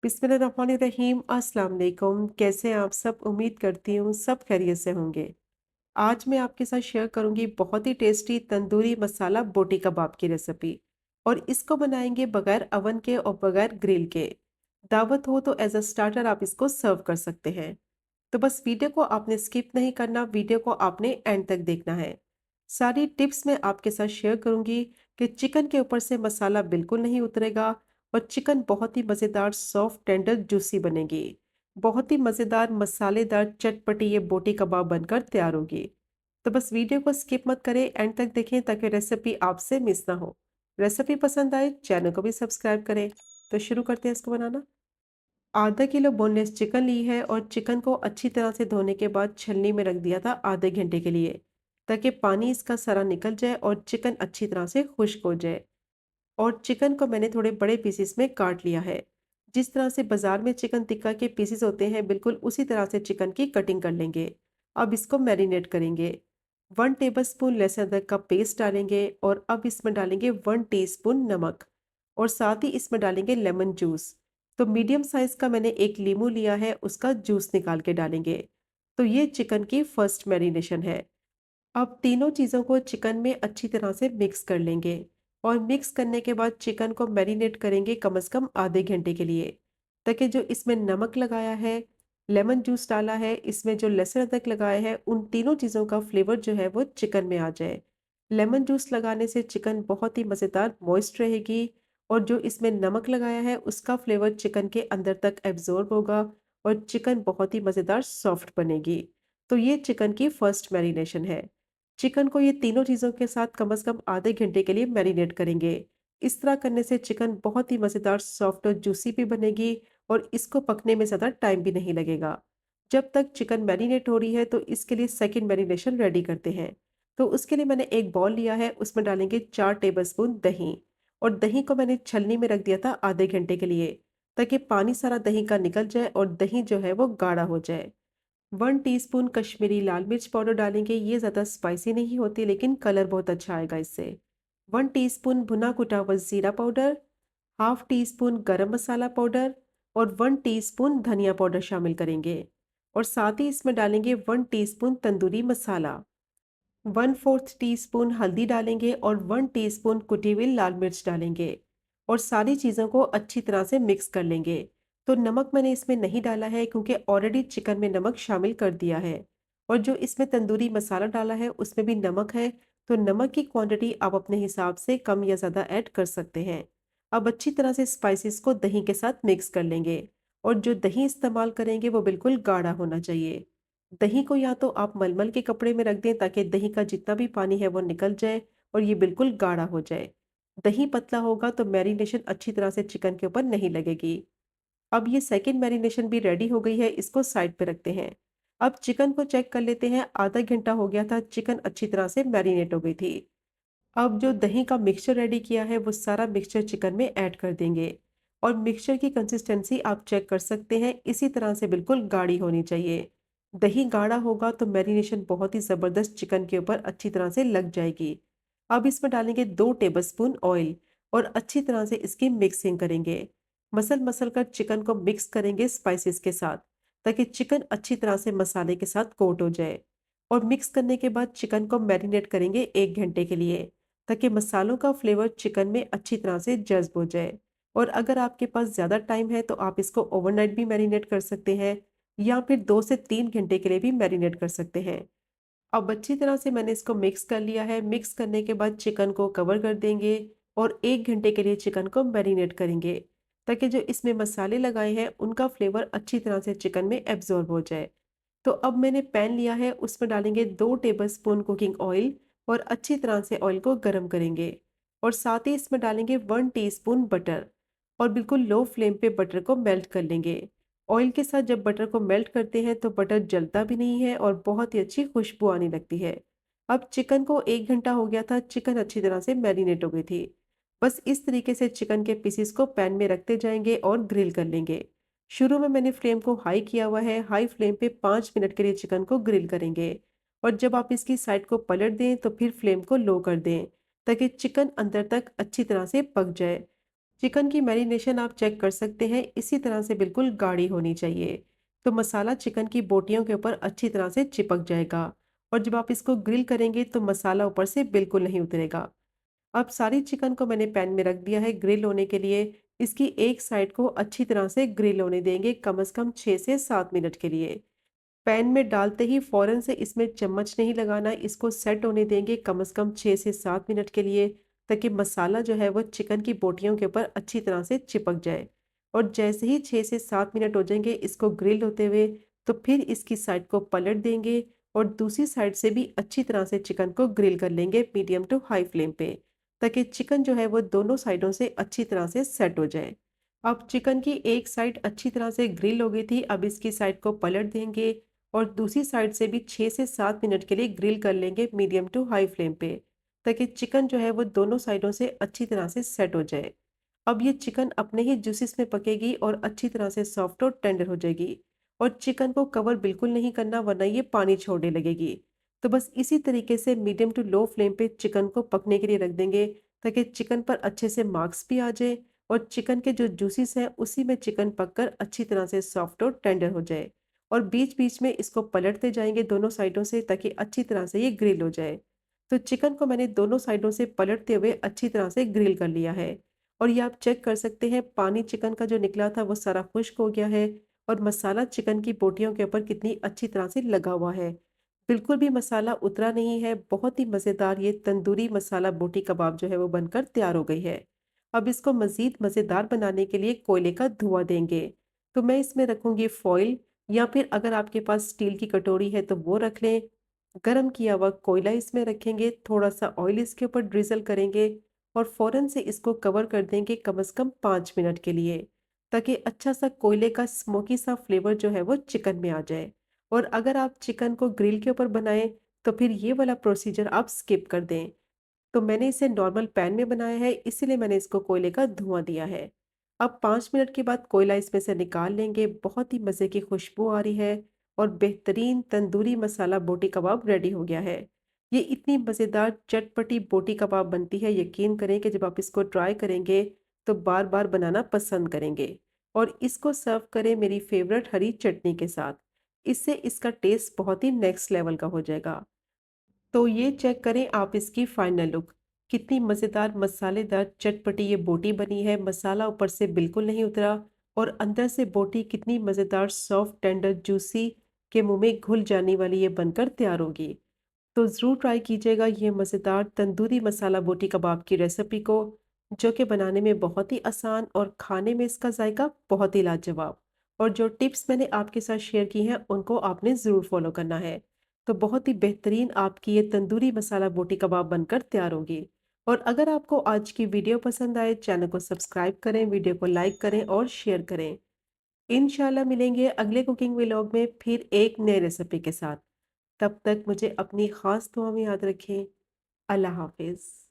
बिस्मिल्लाहिर्रहमानिर्रहीम। अस्सलाम वालेकुम। कैसे हैं आप सब? उम्मीद करती हूँ सब खैरियत से होंगे। आज मैं आपके साथ शेयर करूंगी बहुत ही टेस्टी तंदूरी मसाला बोटी कबाब की रेसिपी। और इसको बनाएंगे बगैर अवन के और बगैर ग्रिल के। दावत हो तो एज अ स्टार्टर आप इसको सर्व कर सकते हैं। तो बस वीडियो को आपने स्किप नहीं करना, वीडियो को आपने एंड तक देखना है। सारी टिप्स मैं आपके साथ शेयर करूंगी कि चिकन के ऊपर से मसाला बिल्कुल नहीं उतरेगा और चिकन बहुत ही मज़ेदार सॉफ्ट टेंडर जूसी बनेगी। बहुत ही मज़ेदार मसालेदार चटपटी ये बोटी कबाब बनकर तैयार होगी। तो बस वीडियो को स्किप मत करें, एंड तक देखें ताकि रेसिपी आपसे मिस ना हो। रेसिपी पसंद आए चैनल को भी सब्सक्राइब करें। तो शुरू करते हैं इसको बनाना। आधा किलो बोनलेस चिकन ली है और चिकन को अच्छी तरह से धोने के बाद छलनी में रख दिया था आधे घंटे के लिए, ताकि पानी इसका सारा निकल जाए और चिकन अच्छी तरह से खुश्क हो जाए। और चिकन को मैंने थोड़े बड़े पीसेस में काट लिया है। जिस तरह से बाजार में चिकन टिक्का के पीसेस होते हैं बिल्कुल उसी तरह से चिकन की कटिंग कर लेंगे। अब इसको मैरिनेट करेंगे। 1 टेबलस्पून लहसुन अदरक का पेस्ट डालेंगे और अब इसमें डालेंगे 1 टीस्पून नमक। और साथ ही इसमें डालेंगे लेमन जूस। तो मीडियम साइज का मैंने एक लीमू लिया है, उसका जूस निकाल के डालेंगे। तो ये चिकन की फर्स्ट मैरिनेशन है। अब तीनों चीज़ों को चिकन में अच्छी तरह से मिक्स कर लेंगे। और मिक्स करने के बाद चिकन को मैरिनेट करेंगे कम से कम आधे घंटे के लिए, ताकि जो इसमें नमक लगाया है, लेमन जूस डाला है, इसमें जो लहसुन अदरक लगाया है, उन तीनों चीज़ों का फ्लेवर जो है वो चिकन में आ जाए। लेमन जूस लगाने से चिकन बहुत ही मज़ेदार मॉइस्ट रहेगी। और जो इसमें नमक लगाया है उसका फ्लेवर चिकन के अंदर तक एब्जॉर्ब होगा और चिकन बहुत ही मज़ेदार सॉफ्ट बनेगी। तो ये चिकन की फर्स्ट मैरिनेशन है। चिकन को ये तीनों चीज़ों के साथ कम से कम आधे घंटे के लिए मैरिनेट करेंगे। इस तरह करने से चिकन बहुत ही मज़ेदार सॉफ्ट और जूसी भी बनेगी और इसको पकने में ज़्यादा टाइम भी नहीं लगेगा। जब तक चिकन मैरिनेट हो रही है तो इसके लिए सेकंड मैरिनेशन रेडी करते हैं। तो उसके लिए मैंने एक बॉल लिया है, उसमें डालेंगे 4 टेबलस्पून दही। और दही को मैंने छलनी में रख दिया था आधे घंटे के लिए, ताकि पानी सारा दही का निकल जाए और दही जो है वो गाढ़ा हो जाए। 1 टीस्पून कश्मीरी लाल मिर्च पाउडर डालेंगे। ये ज़्यादा स्पाइसी नहीं होती लेकिन कलर बहुत अच्छा आएगा इससे। 1 टीस्पून भुना कुटा हुआ जीरा पाउडर, हाफ टी स्पून गरम मसाला पाउडर और 1 टीस्पून धनिया पाउडर शामिल करेंगे। और साथ ही इसमें डालेंगे 1 टीस्पून तंदूरी मसाला, 1/4 टीस्पून हल्दी डालेंगे और 1 टीस्पून कुटी हुई लाल मिर्च डालेंगे। और सारी चीज़ों को अच्छी तरह से मिक्स कर लेंगे। तो नमक मैंने इसमें नहीं डाला है क्योंकि ऑलरेडी चिकन में नमक शामिल कर दिया है। और जो इसमें तंदूरी मसाला डाला है उसमें भी नमक है। तो नमक की क्वांटिटी आप अपने हिसाब से कम या ज़्यादा ऐड कर सकते हैं। अब अच्छी तरह से स्पाइसेस को दही के साथ मिक्स कर लेंगे। और जो दही इस्तेमाल करेंगे वो बिल्कुल गाढ़ा होना चाहिए। दही को या तो आप मलमल के कपड़े में रख दें ताकि दही का जितना भी पानी है वो निकल जाए और ये बिल्कुल गाढ़ा हो जाए। दही पतला होगा तो मैरिनेशन अच्छी तरह से चिकन के ऊपर नहीं लगेगी। अब ये सेकंड मैरिनेशन भी रेडी हो गई है, इसको साइड पे रखते हैं। अब चिकन को चेक कर लेते हैं। आधा घंटा हो गया था, चिकन अच्छी तरह से मैरिनेट हो गई थी। अब जो दही का मिक्सचर रेडी किया है वो सारा मिक्सचर चिकन में ऐड कर देंगे। और मिक्सचर की कंसिस्टेंसी आप चेक कर सकते हैं, इसी तरह से बिल्कुल गाढ़ी होनी चाहिए। दही गाढ़ा होगा तो मैरिनेशन बहुत ही ज़बरदस्त चिकन के ऊपर अच्छी तरह से लग जाएगी। अब इसमें डालेंगे 2 टेबलस्पून ऑयल और अच्छी तरह से इसकी मिक्सिंग करेंगे। मसल मसल कर चिकन को मिक्स करेंगे स्पाइसेस के साथ, ताकि चिकन अच्छी तरह से मसाले के साथ कोट हो जाए। और मिक्स करने के बाद चिकन को मैरिनेट करेंगे 1 घंटे के लिए, ताकि मसालों का फ्लेवर चिकन में अच्छी तरह से जज्ब हो जाए। और अगर आपके पास ज़्यादा टाइम है तो आप इसको ओवरनाइट भी मैरिनेट कर सकते हैं या फिर 2 से 3 घंटे के लिए भी मैरिनेट कर सकते हैं। अब अच्छी तरह से मैंने इसको मिक्स कर लिया है। मिक्स करने के बाद चिकन को कवर कर देंगे और 1 घंटे के लिए चिकन को मैरिनेट करेंगे, ताकि जो इसमें मसाले लगाए हैं उनका फ्लेवर अच्छी तरह से चिकन में एब्जॉर्ब हो जाए। तो अब मैंने पैन लिया है, उसमें डालेंगे 2 टेबलस्पून कुकिंग ऑयल और अच्छी तरह से ऑयल को गर्म करेंगे। और साथ ही इसमें डालेंगे 1 टीस्पून बटर और बिल्कुल लो फ्लेम पे बटर को मेल्ट कर लेंगे। ऑयल के साथ जब बटर को मेल्ट करते हैं तो बटर जलता भी नहीं है और बहुत ही अच्छी खुशबू आने लगती है। अब चिकन को 1 घंटा हो गया था, चिकन अच्छी तरह से मैरिनेट हो गई थी। बस इस तरीके से चिकन के पीसीस को पैन में रखते जाएंगे और ग्रिल कर लेंगे। शुरू में मैंने फ्लेम को हाई किया हुआ है। हाई फ्लेम पे 5 मिनट के लिए चिकन को ग्रिल करेंगे। और जब आप इसकी साइड को पलट दें तो फिर फ्लेम को लो कर दें, ताकि चिकन अंदर तक अच्छी तरह से पक जाए। चिकन की मैरिनेशन आप चेक कर सकते हैं, इसी तरह से बिल्कुल गाढ़ी होनी चाहिए। तो मसाला चिकन की बोटियों के ऊपर अच्छी तरह से चिपक जाएगा और जब आप इसको ग्रिल करेंगे तो मसाला ऊपर से बिल्कुल नहीं उतरेगा। अब सारी चिकन को मैंने पैन में रख दिया है ग्रिल होने के लिए। इसकी एक साइड को अच्छी तरह से ग्रिल होने देंगे कम से कम 6 से 7 मिनट के लिए। पैन में डालते ही फौरन से इसमें चम्मच नहीं लगाना, इसको सेट होने देंगे कम से कम 6 से 7 मिनट के लिए, ताकि मसाला जो है वो चिकन की बोटियों के ऊपर अच्छी तरह से चिपक जाए। और जैसे ही 6 से 7 मिनट हो जाएंगे इसको ग्रिल होते हुए, तो फिर इसकी साइड को पलट देंगे और दूसरी साइड से भी अच्छी तरह से चिकन को ग्रिल कर लेंगे मीडियम टू हाई फ्लेम पे, ताकि चिकन जो है वो दोनों साइडों से अच्छी तरह से सेट हो जाए। अब चिकन की एक साइड अच्छी तरह से ग्रिल हो गई थी, अब इसकी साइड को पलट देंगे और दूसरी साइड से भी 6 से 7 मिनट के लिए ग्रिल कर लेंगे मीडियम टू हाई फ्लेम पे, ताकि चिकन जो है वो दोनों साइडों से अच्छी तरह से सेट हो जाए। अब ये चिकन अपने ही जूसेस में पकेगी और अच्छी तरह से सॉफ्ट और टेंडर हो जाएगी। और चिकन को कवर बिल्कुल नहीं करना, वरना ये पानी छोड़ने लगेगी। तो बस इसी तरीके से मीडियम टू लो फ्लेम पे चिकन को पकने के लिए रख देंगे, ताकि चिकन पर अच्छे से मार्क्स भी आ जाए और चिकन के जो जूसेस हैं उसी में चिकन पककर अच्छी तरह से सॉफ्ट और टेंडर हो जाए। और बीच-बीच में इसको पलटते जाएँगे दोनों साइडों से, ताकि अच्छी तरह से ये ग्रिल हो जाए। तो चिकन को मैंने दोनों साइडों से पलटते हुए अच्छी तरह से ग्रिल कर लिया है। और ये आप चेक कर सकते हैं, पानी चिकन का जो निकला था वो सारा खुश्क हो गया है और मसाला चिकन की बोटियों के ऊपर कितनी अच्छी तरह से लगा हुआ है। बिल्कुल भी मसाला उतरा नहीं है, बहुत ही मज़ेदार ये तंदूरी मसाला बोटी कबाब जो है वो बनकर तैयार हो गई है। अब इसको मज़ीद मज़ेदार बनाने के लिए कोयले का धुआँ देंगे। तो मैं इसमें रखूँगी फ़ॉइल, या फिर अगर आपके पास स्टील की कटोरी है तो वो रख लें। गरम किया हुआ कोयला इसमें रखेंगे, थोड़ा-सा ऑयल इसके ऊपर ड्रिज़ल करेंगे और फ़ौरन से इसको कवर कर देंगे कम से कम 5 मिनट के लिए, ताकि अच्छा-सा कोयले का स्मोकी सा फ्लेवर जो है वो चिकन में आ जाए। और अगर आप चिकन को ग्रिल के ऊपर बनाएँ, तो फिर ये वाला प्रोसीजर आप स्किप कर दें। तो मैंने इसे नॉर्मल पैन में बनाया है, इसीलिए मैंने इसको कोयले का धुआँ दिया है। अब 5 मिनट के बाद कोयला इसमें से निकाल लेंगे, बहुत ही मज़े की खुशबू आ रही है और बेहतरीन तंदूरी मसाला बोटी कबाब रेडी हो गया है। ये इतनी मज़ेदार चटपटी बोटी कबाब बनती है, यकीन करें कि जब आप इसको ट्राई करेंगे तो बार-बार बनाना पसंद करेंगे। और इसको सर्व करें मेरी फ़ेवरेट हरी चटनी के साथ। इससे इसका टेस्ट बहुत ही नेक्स्ट लेवल का हो जाएगा। तो ये चेक करें आप इसकी फाइनल लुक। कितनी मज़ेदार मसालेदार चटपटी ये बोटी बनी है, मसाला ऊपर से बिल्कुल नहीं उतरा और अंदर से बोटी कितनी मज़ेदार सॉफ्ट टेंडर जूसी के मुंह में घुल जाने वाली ये बनकर तैयार होगी। तो ज़रूर ट्राई कीजिएगा ये मज़ेदार तंदूरी मसाला बोटी कबाब की रेसिपी को, जो कि बनाने में बहुत ही आसान और खाने में इसका जायका बहुत ही लाजवाब। और जो टिप्स मैंने आपके साथ शेयर की हैं उनको आपने ज़रूर फॉलो करना है। तो बहुत ही बेहतरीन आपकी ये तंदूरी मसाला बोटी कबाब बनकर तैयार होगी। और अगर आपको आज की वीडियो पसंद आए, चैनल को सब्सक्राइब करें, वीडियो को लाइक करें और शेयर करें। इंशाल्लाह मिलेंगे अगले कुकिंग व्लॉग में फिर एक नई रेसिपी के साथ। तब तक मुझे अपनी ख़ास दुआ में याद रखें। अल्लाह हाफ़िज़।